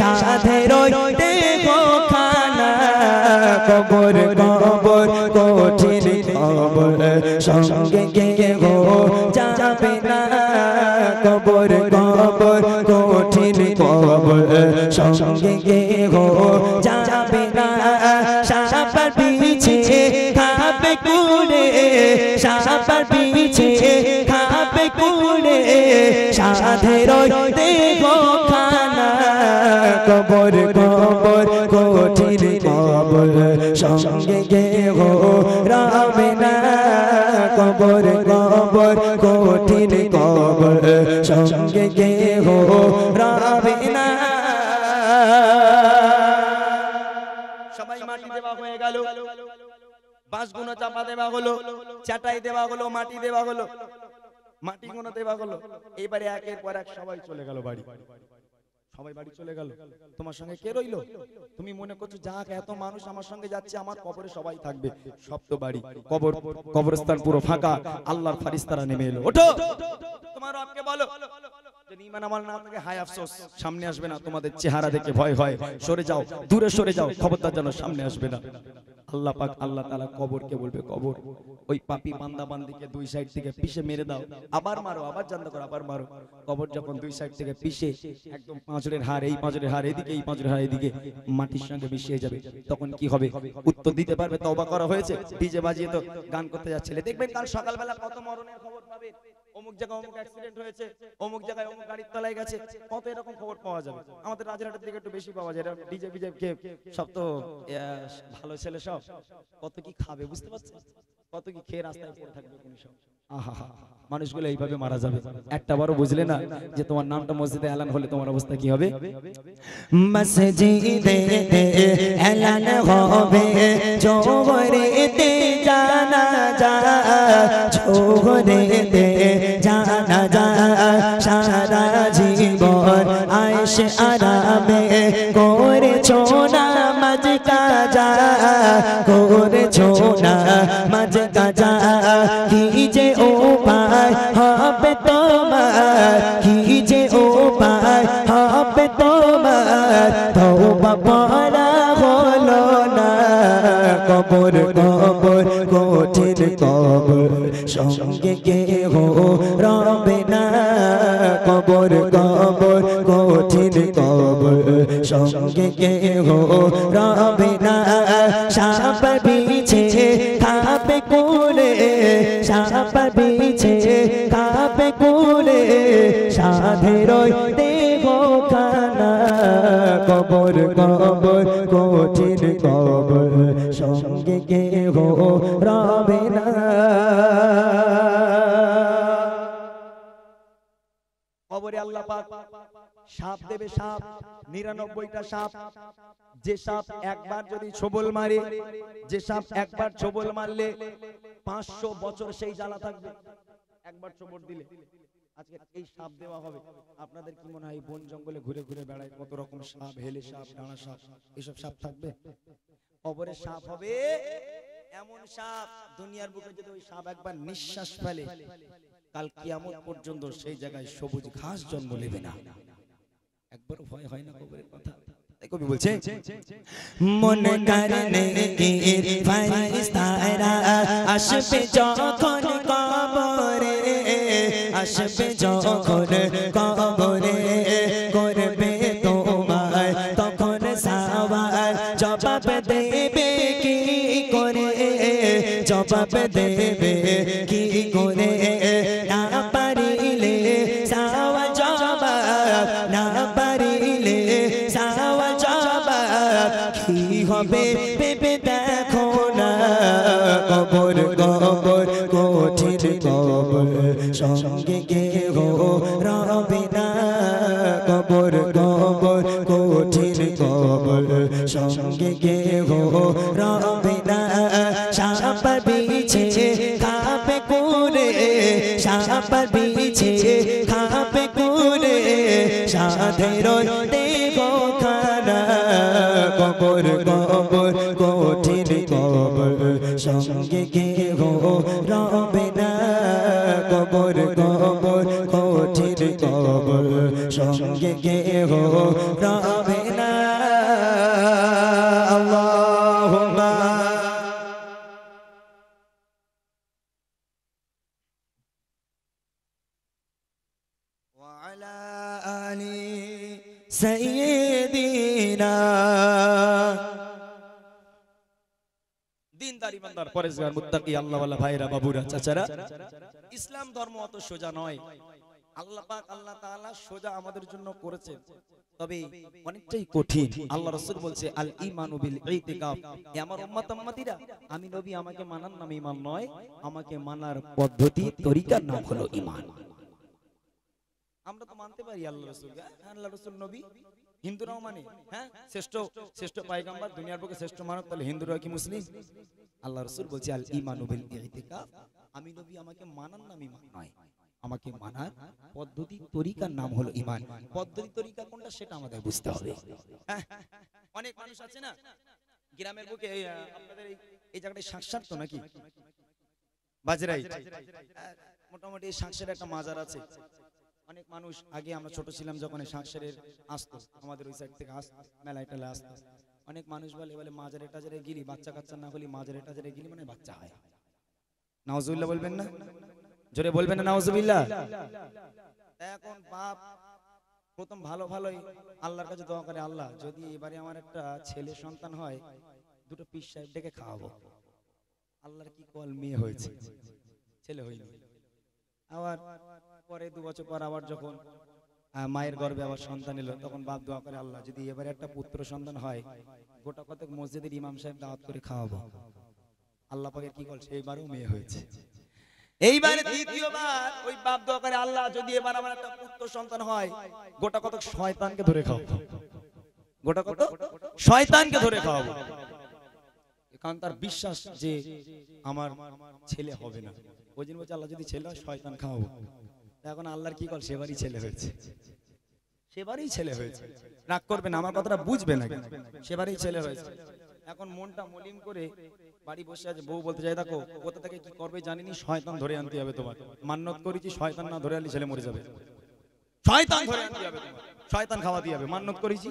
সাথে রইতে খানা, কবর কবর কঠিন কবর সঙ্গে কেহ যাবে না, কবর কবর কঠিন কবর সঙ্গে কেহ যাবে না, সাপার পিছে খাবে কুড়ে, সাপার পিছে খাবে কুড়ে, সাথে রইতে খানা, কবর কবর কঠিন কবর সঙ্গে কেহ রবে না, কবর কবর কঠিন কবর সঙ্গে কেহ রবে না। সবাই মাটি দেওয়া হয়ে গেল, বাঁশগুলো চাপা দেওয়া হলো, চাটাই দেওয়া হলো, মাটি দেওয়া হলো, মাটি গুলো দেওয়া হলো। এবারে একের পর এক সবাই চলে গেল বাড়ি, সবাই বাড়ি চলে গেল। তোমার সঙ্গে কে রইলো? তুমি মনে করছো যাক এত মানুষ আমার সঙ্গে যাচ্ছে, আমার কবরে সবাই থাকবে, সব তো বাড়ি, কবরস্থান পুরো ফাঁকা। আল্লাহর ফারিস্তারা নেমে এলো, ওঠো তোমার রবকে বলো। যদি ঈমান আমল না থাকে হায় আফসোস, সামনে আসবে না, তোমাদের চেহারা দেখে ভয় হয়, সরে যাও, দূরে সরে যাও, খবরদার যেন সামনে আসবে না। আল্লাহ পাক আল্লাহ তাআলা কবরকে বলবে, কবর ওই পাপী বান্দা বান্দিকে দুই সাইড থেকে পিষে মেরে দাও, আবার মারো, আবার জানতে করো, আবার মারো। কবর যখন দুই সাইড থেকে পিষে একদম পাঁজরের হাড়, এই পাঁজরের হাড় এদিকে, এই পাঁজরের হাড় এদিকে মাটির সঙ্গে মিশিয়ে যাবে, তখন কি হবে? উত্তর দিতে পারবে? তওবা করা হয়েছে, ডিজে বাজিয়ে তো গান করতে যাচ্ছিলে, দেখবেন কাল সকালবেলা কত মরণের খবর পাবে, অমুক জায়গায় অমুক অ্যাক্সিডেন্ট হয়েছে, অমুক জায়গায় অমুক গাড়ির তলায় গেছে, কত এরকম খবর পাওয়া যাবে। আমাদের রাজহাটের দিকে একটু বেশি পাওয়া যায়, ডিজে বিজে কে সব তো ভালো ছেলে, সব কত কি খাবে বুঝতে পারছেন, কত কি খেয়ে রাস্তায় পড়ে থাকবে কোন সব। আহা, মানুষগুলো এইভাবে মারা যাবে। একটা বারও বুঝলে না যে তোমার নামটা মসজিদে এলান হলে তোমার অবস্থা কি হবে? মসজিদে এলান হবে, জোহরেতে জানাজা, জোহরেতে জানাজা, সারা জীবন আয়েশে আরামে করেছো নামাজ কাজা, করেছো নামাজ কাজা, কি যে উপায় হবে তোমার, কি যে উপায় হবে তোমার, তওবা পড়া হলো না, কবর কবর কঠিন কবর সঙ্গে কেহ রবে না কবর কবর কঠিন কবর সঙ্গে কেহ রবে না সাপ বিছে খাবে কোলে সাপ বিছে খাবে কোলে সাধের দেহ খানা কবর কবর কঠিন কবর সঙ্গে কেহ রবে না কবরে আল্লাহ পাক সাপ দেবে সাপ 99টা সাপ যে সাপ একবার যদি ছোবল মারে যে সাপ একবার ছোবল মারলে 500 বছর সেই জ্বালা থাকবে একবার ছোবল দিলে আজকে এই সাপ দেওয়া হবে আপনাদের কি মনে হয় বন জঙ্গলে ঘুরে ঘুরে বেড়ায় কত রকম সাপ হেলে সাপ ডানা সাপ এইসব সাপ থাকবে কবরে সাপ হবে এমন সাপ দুনিয়ার বুকে যদি ওই সাপ একবার নিঃশ্বাস ফেলে কাল কিয়ামত পর্যন্ত সেই জায়গায় সবুজ ঘাস জন্ম নেবে না একবার ভয় হয় না কবরের কথা তাই কবি বলছে মন করনে ফারিস্তারা আসবে যখন কবরে আসবে যখন কবরে করবে তোমার তখন সওয়াল জবাব দেবে কি করে জবাব দেবে কি করে না পারিলে সওয়াল জবাব না পারিলে সওয়াল জবাব কি হবে ভেবে দেখো না কবর কবর কঠিন কবর সঙ্গে কেহ রবে না কবর কবর কঠিন কবর সঙ্গে কেহ রবে না সাপ বিছে খাবে কোলে সাপ বিছে খাবে কোলে সাধের দেহ খানা কবর কবর কঠিন কবর সঙ্গে কেহ রবে না কবর কবর কঠিন কবর সঙ্গে কেহ রবে না আল্লাহুম্মা ওয়ালা আলি সাইয়্যিদিনা দিনদার ইমানদার পরেজগার মুত্তাকি আল্লাহওয়ালা ভাইরা বাবুরা চাচারা ইসলাম ধর্ম অত সোজা নয় আল্লাহ পাক আল্লাহ তাআলা সোজা আমাদের জন্য করেছেন তবে অনেকটাই কঠিন আল্লাহ রাসূল বলছে আল ঈমানু বিল ইতিকাফ এ আমার উম্মত উম্মতিরা আমি নবী আমাকে মানার নাম ঈমান নয় আমাকে মানার পদ্ধতি তরিকার নাম হলো ঈমান আমরা তো মানতে পারি আল্লাহ রাসূলকে আল্লাহ রাসূল নবী হিন্দুরাও মানে হ্যাঁ শ্রেষ্ঠ শ্রেষ্ঠ পয়গম্বর দুনিয়ার বুকে শ্রেষ্ঠ মানব তাহলে হিন্দুরা কি মুসলিম আল্লাহ রাসূল বলছে আল ঈমানু বিল ইতিকাফ আমি নবী আমাকে মানার নাম ঈমান নয় আমাকে মানার পদ্ধতি তরিকার নাম হলো ঈমান পদ্ধতি তরিকা কোনটা সেটা আমাদের বুঝতে হবে অনেক মানুষ আছে না গ্রামের বুকে আপনাদের এই জায়গাটায় শাকসার তো নাকি বাজরাই মোটামুটি শাকসের একটা মাজার আছে অনেক মানুষ আগে আমরা ছোট ছিলাম যখন শাকসেরের আসতো আমাদের ওই সাইড থেকে আসতো মেলায় টেলা আসতো অনেক মানুষ বলে বলে মাজারে টাজারে গিলি বাচ্চা কাচ্চা না হলে মাজারে টাজারে গিলি মানে বাচ্চা হয় নাউজুবিল্লাহ বলবেন না জোরে বলবেন না নাউজুবিল্লাহ এখন বাপ প্রথম ভালো ভালোই আল্লাহর কাছে দোয়া করে আল্লাহ যদি এবারে আমার একটা ছেলে সন্তান হয় দুটো পীর সাহেব ডেকে খাওয়াবো আল্লাহর কি কল মেয়ে হয়েছে ছেলে হয়নি আবার পরে 2 বছর পর আবার যখন মায়ের গর্ভে আবার সন্তান এলো তখন বাপ দোয়া করে আল্লাহ যদি এবারে একটা পুত্র সন্তান হয় গোটা কতক মসজিদের ইমাম সাহেব দাওয়াত করে খাওয়াবো আল্লাহ পাকের কি কল সেইবারও মেয়ে হয়েছে এইবারে দ্বিতীয়বার ওই বাপ দোয়া করে আল্লাহ যদি এবার আমার একটা পুত্র সন্তান হয় গোটা কতক শয়তানকে ধরে খাওয়াবো গোটা কত শয়তানকে ধরে খাওয়াবো কারণ তার বিশ্বাস যে আমার ছেলে হবে না ওই দিন বলছে আল্লাহ যদি ছেলে হয় শয়তান খাওয়াবো এখন আল্লাহর কি কল সেবারই ছেলে হয়েছে সেবারই ছেলে হয়েছে রাগ করবে না আমার কথাটা বুঝবে না সেবারই ছেলে হয়েছে এখন মনটা মলিন করে বাড়ি বসে আছে বউ বলতে যায় দেখো কোথা থেকে কি করবে জানিনি শয়তান ধরে আনতে হবে তোমার মান্নত করেছি শয়তান না ধরে আনলে ছেলে মরে যাবে শয়তান ধরে আনতে হবে তোমার শয়তান খাওয়াতে হবে মান্নত করেছি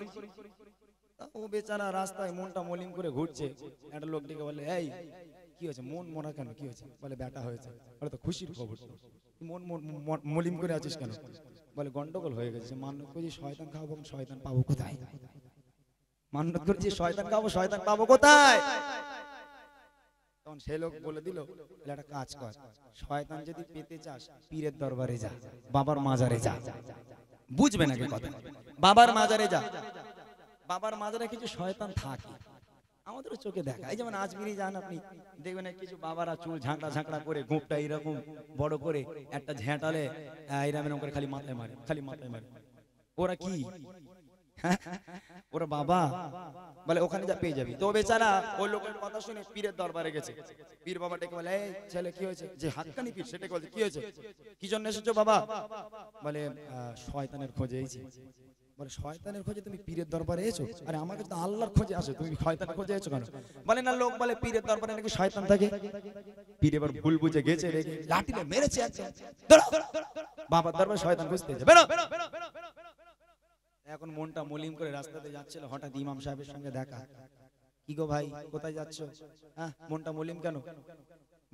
তা ও বেচারা রাস্তায় মনটা মলিন করে ঘুরছে, একটা লোক ডেকে বলে, এই কি হয়েছে, মন মরা কেন, কি হয়েছে? বলে ব্যাটা হয়েছে। বলে তো খুশির খবর, মন মলিন করে আছিস কেন? বলে গন্ডগোল হয়ে গেছে, মান্যত করছি শয়তান খাবো, শয়তান পাবো কোথায়? মান্যত করছি শয়তান খাবো, শয়তান পাবো কোথায়? তখন সে লোক বলে দিল, একটা কাজ কর, শয়তান যদি পেতে চাস পীরের দরবারে যা, বাবার মাজারে যা। বুঝবে নাকি কথা? বাবার মাজারে যা, বাবার মাজারে কিছু শয়তান থাকে, আমাদের চোখে দেখা। এই যেমন আজমিরি যান আপনি, দেখবেন কিছু বাবারা চুল ঝাঁকড়া ঝাঁকড়া করে, গোঁপটা এরকম বড় করে, একটা ঝেঁটালে এরকম করে খালি মাথায় মারে, খালি মাথায় মারে। ওরা কি? ওরা বাবা বলে ওখানে যা পেয়ে যাবি। তো বেচারা ওই লোকের কথা শুনে পীরের দরবারে গেছে। পীর বাবা ডেকে বলে, এই ছেলে কি হয়েছে? যে হাক্কানি পীর সেটাকে বলছে, কি হয়েছে, কি জন্য এসেছো বাবা? বলে শয়তানের খোঁজে এসেছি। বলে শয়তানের খোঁজে তুমি পীরের দরবারে এসেছো? আরে আমাকে তো আল্লাহর খোঁজে আসে, তুমি শয়তানের খোঁজে এসেছো কেন? বলে না, লোক বলে পীরের দরবারে নাকি শয়তান থাকে। পীর এবার ভুল বুঝে গেছে, রেগে লাঠিতে মেরেছে একজন। বাবার দরবারে শয়তান খুঁজতে যাবে না। এখন মনটা মলিন করে রাস্তাতে যাচ্ছিল, হঠাৎ ইমাম সাহেবের সঙ্গে দেখা। কি গো ভাই, কোথায় যাচ্ছ? হ্যাঁ, মনটা মলিন কেন?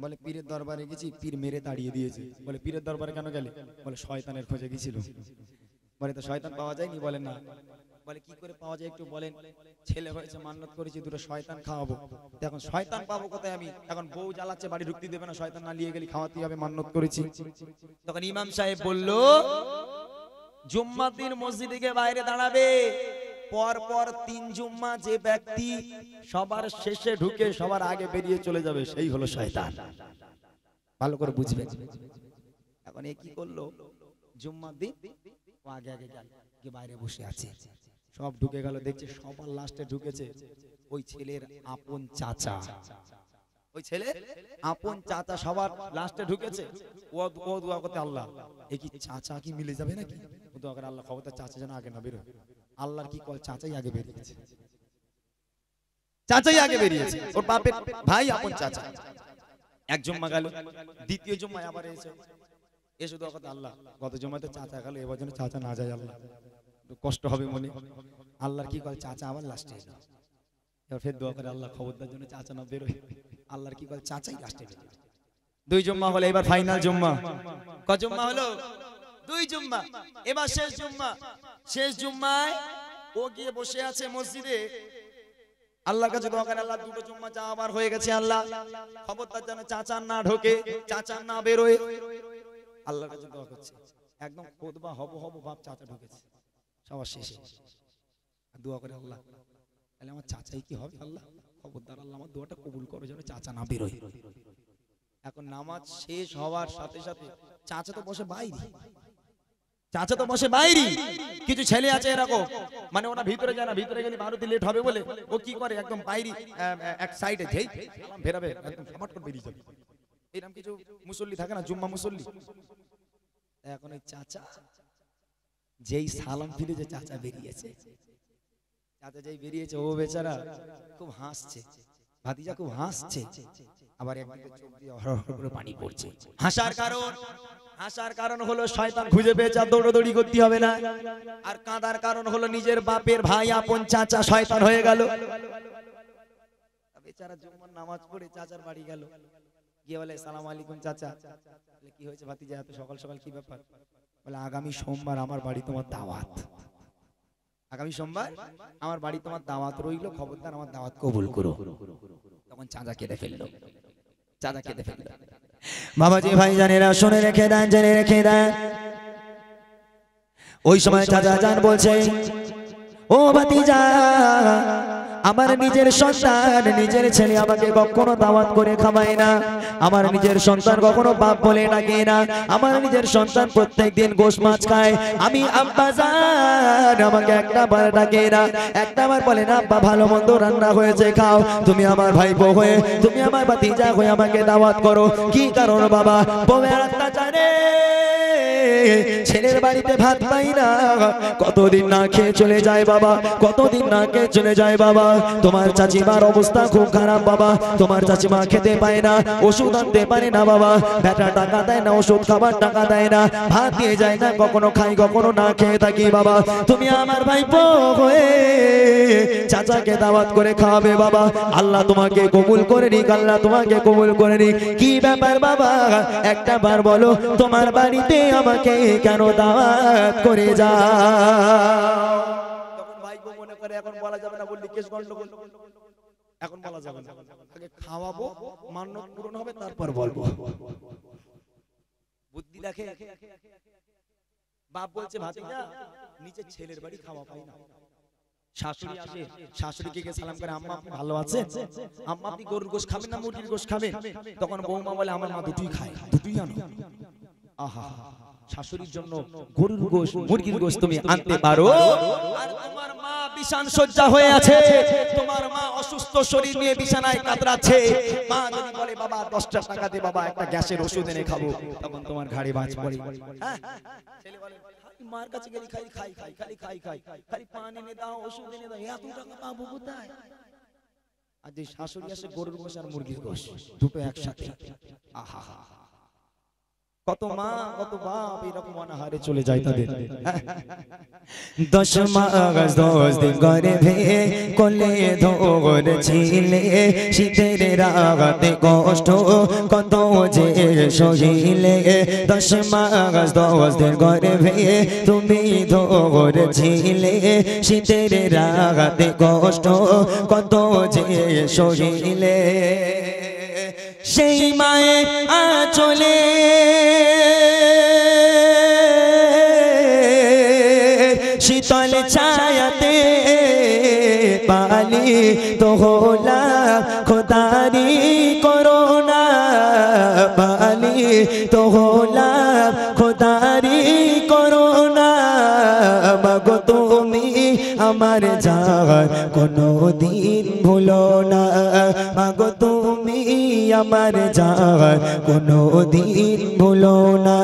বলে পীরের দরবারে গেছি, পীর মেরে তাড়িয়ে দিয়েছে। বলে পীরের দরবারে কেন গেলে? বলে শয়তানের খোঁজে গেছিল। বলে তো শয়তান পাওয়া যায়নি? বলে না। বলে কি করে পাওয়া যায় একটু বলেন? ছেলে হয়েছে, মান্নত করেছি দুটো শয়তান খাওয়াবো, এখন শয়তান পাবো কোথায় আমি? এখন বউ জ্বালাচ্ছে, বাড়ি ঢুকতে দেবে না, শয়তান না নিয়ে গেলে খাওয়াতেই হবে, মান্নত করেছি। তখন ইমাম সাহেব বলল, জুম্মার দিন মসজিদে গিয়ে বাইরে দাঁড়াবে, পর পর 3 জুম্মা যে ব্যক্তি সবার শেষে ঢুকে সবার আগে বেরিয়ে চলে যাবে, সেই হলো শয়তান। ভালো করে বুঝবেন। এখন এ কি করলো? জুম্মার দিন ও আগে আগে গেল, গিয়ে বাইরে বসে আছে, সব ঢুকে গেল, দেখছে সবার লাস্টে ঢুকেছে ওই ছেলের আপন চাচা। ওই ছেলে আপন চাচা সবার লাস্টে ঢুকেছে। ও দোয়া করতে, আল্লাহ এ কি চাচা কি মিলে যাবে নাকি? ও দোয়া করে, আল্লাহ খবরদার চাচা যেন আগে না বেরোয়। আল্লাহর কি কল, চাচাই আগে বেরিয়েছে, চাচাই আগে বেরিয়েছে, ওর বাপের ভাই আপন চাচা। এক জুম্মা গেল, দ্বিতীয় জুম্মায় আবার এসে দোয়া করতে, আল্লাহ গত জুম্মাতে চাচা গেল, এবার যেন চাচা না যায়, আল্লাহ কষ্ট হবে মনে। আল্লাহর কি কল, চাচা আবার লাস্টে এলো। এবার ফের দোয়া করে, আল্লাহ খবরদার জন্য চাচা না বেরোয়। আল্লাহর কি কল, চাচাই লাস্টে এলো। 2 জুম্মা হলো, এবার ফাইনাল জুম্মা। ক জুম্মা হলো? 2 জুম্মা। এবার শেষ জুম্মা। শেষ জুম্মায় ও গিয়ে বসে আছে মসজিদে, আল্লাহর কাছে দোয়া করে, আল্লাহ 2টো জুম্মা যা আবার হয়ে গেছে, আল্লাহ খবরদার যেন চাচা না ঢোকে, চাচা না বেরোয়। আল্লাহর কাছে দোয়া করছে, একদম খুতবা হব ভাব চাচা ঢুকেছে সবার শেষে। দোয়া করে, আল্লাহ তাহলে আমার চাচাই কি হবে, আল্লাহ খবরদার, আল্লাহ আমার দোয়াটা কবুল করো যেন চাচা না বেরোয়। এখন নামাজ শেষ হওয়ার সাথে সাথে চাচা তো বসে বাইরে, চাচা তো বসে বাইরে। কিছু ছেলে আছে এরকম, মানে ওরা ভিতরে যায় না, ভিতরে গেলে ভারতে লেট হবে বলে ও কি করে, একদম বাইরে এক সাইডে যেই বেরাবে একদম ফামাট করে বেরিয়ে যাবে। এরকম কিছু মুসল্লি থাকে না, জুম্মা মুসল্লি। এখন ওই চাচা যেই সালাম ফিরে, যে চাচা বেরিয়েছে, চাচা যেই বেরিয়েছে, ও বেচারা খুব হাসছে, ভাতিজা খুব হাসছে, আবার একদিকে চোখ দিয়ে হরহর করে পানি পড়ছে। হাসার কারণ হলো শয়তান খুঁজে পেয়েছে, আর দৌড়াদৌড়ি করতে হবে না। আর কাঁদার কারণ হলো নিজের বাপের ভাই আপন চাচা শয়তান হয়ে গেল। বেচারা জুম্মার নামাজ পড়ে চাচার বাড়ি গেল, গিয়ে বলে, আসসালামু আলাইকুম চাচা। বলে কি হয়েছে ভাতিজা, এত সকাল সকাল কি ব্যাপার? বলে আগামী সোমবার আমার বাড়ি তোমার দাওয়াত, আগামী সোমবার আমার বাড়ি তোমার দাওয়াত রইলো, খবরদার আমার দাওয়াত কবুল করো। তখন চাচা কেঁদে ফেললো, চাচা কেঁদে ফেললো। বাবাজি ভাই জানেরা শুনে রেখে দেন, জেনে রেখে দেন। ওই সময় চাচা জান বলছে, ও ভাতিজা, আমার নিজের সন্তান, নিজের ছেলে আমাকে কখনো দাওয়াত করে খাওয়ায় না, আমার নিজের সন্তান কখনো বাপ বলে ডাকে না, আমার নিজের সন্তান প্রত্যেকদিন গোশত মাছ খায়, আমি আব্বা জান আমাকে একটা বার ডাকে না, একটা বার বলে না আব্বা ভালো মন্দ রান্না হয়েছে খাও, তুমি আমার ভাইপো হয়ে, তুমি আমার ভাতিজা হয়ে আমাকে দাওয়াত করো। কি কারণ বাবা? বউয়ের অত্যাচারে ছেলের বাড়িতে ভাত পাই না, কতদিন না খেয়ে চলে যায় বাবা, কতদিন না খেয়ে চলে যায় বাবা। তোমার চাচিমার অবস্থা খুব খারাপ বাবা, তোমার চাচিমা খেতে পায় না, ওষুধ আনতে পারে না বাবা, বেটা টাকা দেয় না, ওষুধ খাবার টাকা দেয় না, ভাত দিয়ে যায় না, কখনো খাই কখনো না খেয়ে থাকি বাবা। তুমি আমার ভাইপো হয়ে চাচাকে দাওয়াত করে খাওয়াবে বাবা। আল্লাহ তোমাকে কবুল করে নিক, আল্লাহ তোমাকে কবুল করে নিক। কি ব্যাপার বাবা, একটা বার বলো, তোমার বাড়িতে আমাকে কেন দাওয়াত করে যাও? তখন ভাইপো মনে করে এখন বলা যাবে না, বললি কেস গন্ডগোল, এখন বলা যাবে না, আগে খাওয়াবো, মান্যত পূরণ হবে তারপর বলবো। বুদ্ধি দেখে বাপ বলছে ভাতিজা নিচে ছেলের বাড়ি খাওয়া পাই না। শাশুড়ি আসে, শাশুড়িকে গিয়ে সালাম করে, আম্মা আপনি ভালো আছেন? আম্মা আপনি গরুর গোশত খাবেন না মুরগির গোশত খাবেন? তখন বৌমা বলে আমার মা দুটোই খায়, দুটোই আনো। আহা, শাশুড়ির জন্য গরুর গোশত মুরগির গোশত তুমি আনতে পারো, আর তোমার মা বিছান সজ্জা হয়ে আছে, তোমার মা অসুস্থ শরীর নিয়ে বিছানায় কাতরাচ্ছে, মা যদি বলে বাবা 10টা টাকা দে বাবা একটা গ্যাসের ওষুধ এনে খাবো, তখন তোমার ঘাড়ে বাজ পড়ে। হ্যাঁ, ছেলে বলে মার কাছে গেলি খালি খাই খাই খালি খাই খাই খালি পান এনে দাও ওষুধ এনে দাও, এত টাকা পাবো কোথায়? আর যে শাশুড়ি আসে গরুর গোশ আর মুরগির গোশ দুটো একসাথে, আহা, কত মা কত বাপ এরকম অনাহারে চলে যায় তাদের। 10 মাস 10 দিন গর্ভে কোলে ধরেছিলে, শীতের রাতে কষ্ট কত যে সহিলে। 10 মাস 10 দিন গর্ভে তুমি ধরেছিলে, শীতের রাতে কষ্ট কত যে সহিলে। সেই মায়ের আঁচলে শীতল ছায়াতে পালি তো হলাম খোদারি করোনা, পালি তো হলাম খোদারি করোনা। মাগো তুমি আমার যাওয়ার কোনো দিন ভুলো না, মাগো তুমি আমার যাওয়ার কোনো দিন ভুলো না।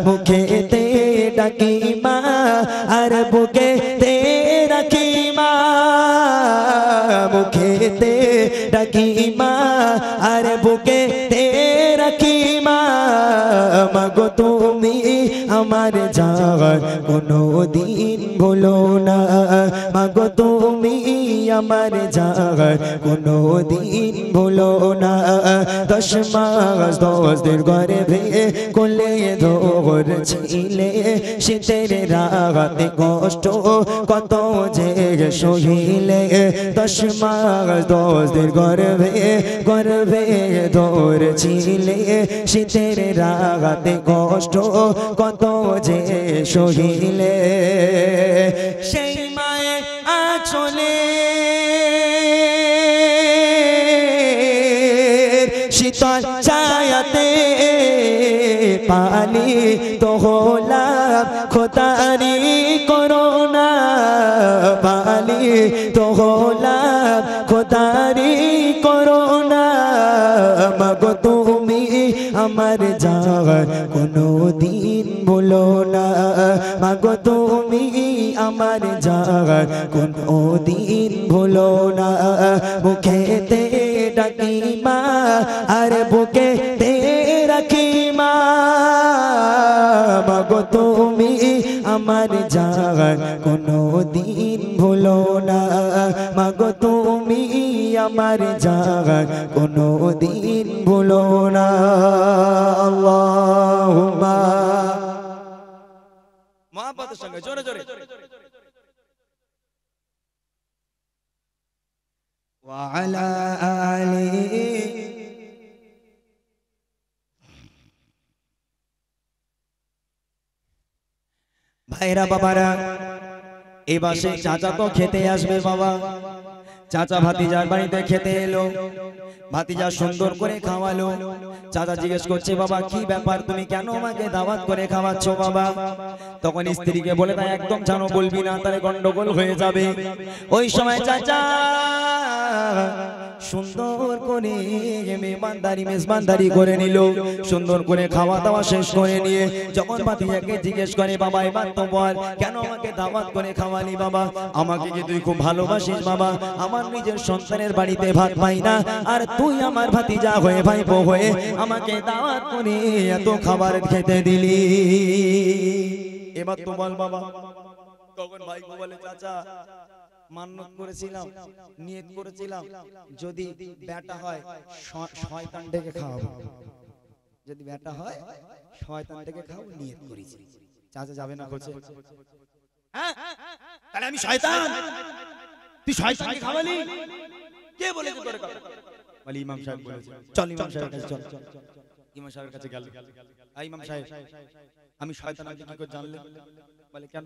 মুখেতে ডাকি মা আর বুকেতে রাখি মা, মুখেতে ডাকি মা আর বুকেতে রাখি মা। মাগো তুমি আমার যাওয়ার কোনো দিন ভুলো না, মাগো তুমি আমার যাওয়ার কোনো দিন ভুলো না। 10 মাস 10 দিন গর্ভে কোলে ধরেছিলে, শীতের রাতে কষ্ট কত যে সহিলে। 10 মাস 10 দিন গর্ভে ধরেছিলে, শীতের রাতে কষ্ট কত যে সহিলে। সেই মায়ের আঁচলে শীতল ছায়াতে পালি তো হলাম খোদারি করোনা, পালি তো হলাম খোদারি করোনা। মাগো তুমি আমার যাওয়ার কোনো দিন ভুলো না, মাগো তুমি আমার যাওয়ার কোনো দিন ভুলো না। মুখেতে ডাকি মা আর বুকেতে রাখি মা, মাগো তুমি আমার যাওয়ার কোনো দিন ভুলো না, মাগো তুমি আমার যাওয়ার কোনো দিন ভুলো না। আল্লাহুম্মা মহাব্বতের সঙ্গে জোরে জোরে ওয়া আলা আলিহি। ভাইরা বাবারা, এবার সেই চাচা তো খেতে আসবে বাবা। চাচা ভাতিজার বাড়িতে খেতে এলো, ভাতিজা সুন্দর করে খাওয়ালো। চাচা জিজ্ঞেস করছে, বাবা কি ব্যাপার, তুমি কেন আমাকে দাওয়াত করে খাওয়াচ্ছ বাবা? তখন স্ত্রীকে বলে, তাই একদম জানো বলবি না, তাহলে গন্ডগোল হয়ে যাবে। ওই সময় চাচা সুন্দর করে মেজবানদারি করে নিল। সুন্দর করে খাওয়া দাওয়া শেষ করে নিয়ে যখন ভাতিজাকে জিজ্ঞেস করে, বাবা এবার তো বল, কেন আমাকে দাওয়াত করে খাওয়ালি বাবা? আমাকে কি তুই খুব ভালোবাসিস বাবা? আমার নিজের সন্তানের বাড়িতে ভাত পাই না, আর তুই আমার ভাতিজা হয়ে ভাইপো হয়ে আমাকে দাওয়াত করে এত খাবার খেতে দিলি, এবার তো বল বাবা। তখন ভাইপো বলে, চাচা মান্নত করেছিলাম, নিয়ত করেছিলাম, যদি বেটা হয় শয়তান ডেকে খাওয়াবো, যদি বেটা হয় শয়তান ডেকে খাওয়াবো, নিয়ত করেছি। চাচা যাবে না বলছে, হ্যাঁ তাহলে আমি শয়তান, তুই শয়তানকে খাওয়ালি, কে বলেছে তোর কথা? বলে ইমাম সাহেব বলেছে। চল ইমাম সাহেবের কাছে চল। ইমাম সাহেবের কাছে গেল। ইমাম সাহেব, আমি শয়তান আপনি কি করে জানলেন? বলে কেন?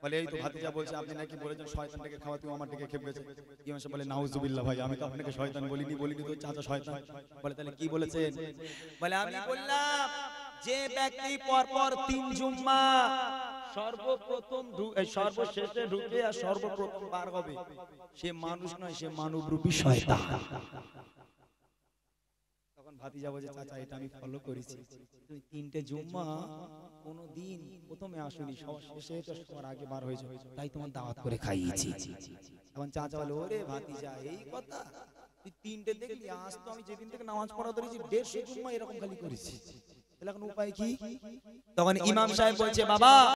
বলে এই তো ভাতিজা বলছে আপনি নাকি বলেছেন শয়তানটাকে খাওয়া, তুই আমার দিকে খেপে গেছে। ইমাম সাহেব বলে নাউজুবিল্লাহ ভাই, আমি তো আপনাকে শয়তান বলিনি তো চাচা শয়তান। বলে তাহলে কি বলেছেন? বলে আমি বললাম যে ব্যক্তি পরপর 3 জুম্মা সর্বপ্রথম সর্বশেষে ঢুকে আর সর্বপ্রথম বার হবে, সে মানুষ নয়, সে মানবরূপী শয়তান। তখন ভাতিজা বলছে, চাচা এটা আমি ফলো করেছি, তুমি 3টে জুম্মা কোনদিন প্রথমে আসুনি, সবার শেষে তো সবার আগে বার হয়েছে, তাই তোমার দাওয়াত করে খাইয়েছি। তখন চাচা বলে, ওরে ভাতিজা এই কথা, তুই 3টে দেখলি, আজ তো আমি যেদিন থেকে নামাজ পড়া ধরেছি 150 জুম্মা এরকম খালি করেছি, তাহলে এখন উপায় কি? তখন ইমাম সাহেব বলছে, বাবা